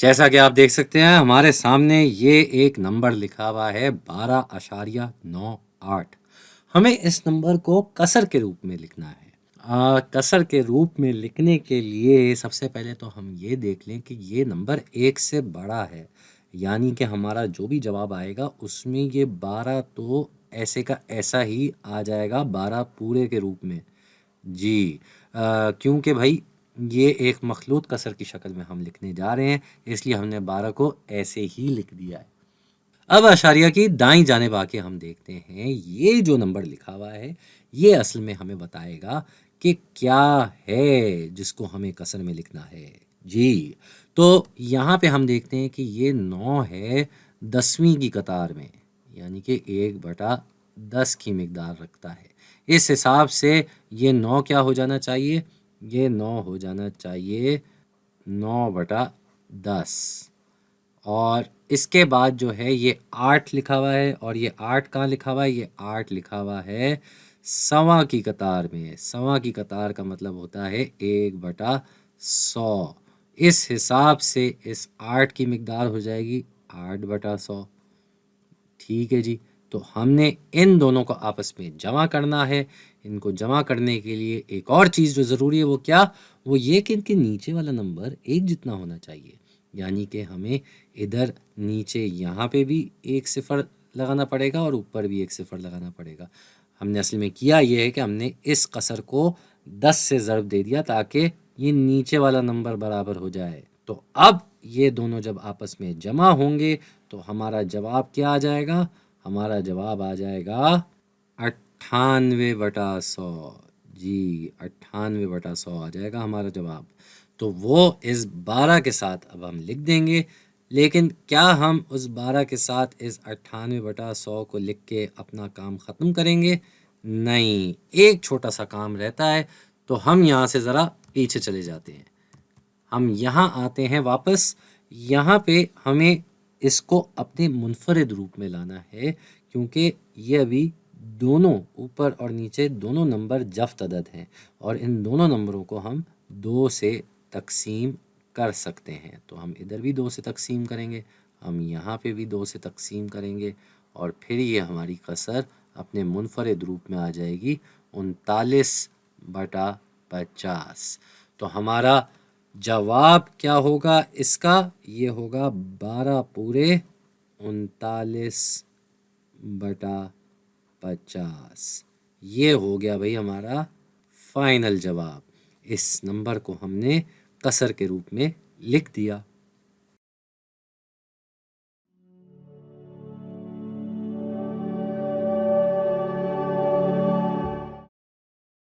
जैसा कि आप देख सकते हैं हमारे सामने ये एक नंबर लिखा हुआ है 12.98। हमें इस नंबर को कसर के रूप में लिखना है। कसर के रूप में लिखने के लिए सबसे पहले तो हम ये देख लें कि ये नंबर एक से बड़ा है, यानी कि हमारा जो भी जवाब आएगा उसमें ये 12 तो ऐसे का ऐसा ही आ जाएगा 12 पूरे के रूप में। जी, क्योंकि भाई ये एक मखलूत कसर की शक्ल में हम लिखने जा रहे हैं, इसलिए हमने 12 को ऐसे ही लिख दिया है। अब अशारिया की दाईं जानिब आके हम देखते हैं ये जो नंबर लिखा हुआ है ये असल में हमें बताएगा कि क्या है जिसको हमें कसर में लिखना है। जी, तो यहाँ पे हम देखते हैं कि ये 9 है 10वीं की कतार में, यानी कि 1/10 की मिकदार रखता है। इस हिसाब से ये 9 क्या हो जाना चाहिए? ये 9 हो जाना चाहिए 9/10। और इसके बाद जो है ये 8 लिखा हुआ है, और ये 8 कहाँ लिखा हुआ है? ये 8 लिखा हुआ है सवा की कतार में। सवा की कतार का मतलब होता है 1/100। इस हिसाब से इस 8 की मिकदार हो जाएगी 8/100। ठीक है जी, तो हमने इन दोनों को आपस में जमा करना है। इनको जमा करने के लिए एक और चीज़ जो ज़रूरी है वो क्या? वो ये कि इनके नीचे वाला नंबर एक जितना होना चाहिए, यानी कि हमें इधर नीचे यहाँ पे भी एक सिफर लगाना पड़ेगा और ऊपर भी एक सिफर लगाना पड़ेगा। हमने असल में किया ये है कि हमने इस कसर को 10 से ज़र्ब दे दिया ताकि ये नीचे वाला नंबर बराबर हो जाए। तो अब ये दोनों जब आपस में जमा होंगे तो हमारा जवाब क्या आ जाएगा? हमारा जवाब आ जाएगा 98/100। जी, 98/100 आ जाएगा हमारा जवाब। तो वो इस 12 के साथ अब हम लिख देंगे, लेकिन क्या हम उस 12 के साथ इस 98/100 को लिख के अपना काम ख़त्म करेंगे? नहीं, एक छोटा सा काम रहता है, तो हम यहाँ से ज़रा पीछे चले जाते हैं। हम यहाँ आते हैं वापस। यहाँ पे हमें इसको अपने मुनफरिद रूप में लाना है, क्योंकि ये अभी दोनों ऊपर और नीचे दोनों नंबर जफ्त अदद हैं और इन दोनों नंबरों को हम 2 से तकसीम कर सकते हैं। तो हम इधर भी 2 से तकसीम करेंगे, हम यहाँ पे भी 2 से तकसीम करेंगे, और फिर ये हमारी कसर अपने मुनफरिद रूप में आ जाएगी 39/50। तो हमारा जवाब क्या होगा इसका? ये होगा 12 पूरे 39/50। ये हो गया भाई हमारा फाइनल जवाब। इस नंबर को हमने कसर के रूप में लिख दिया।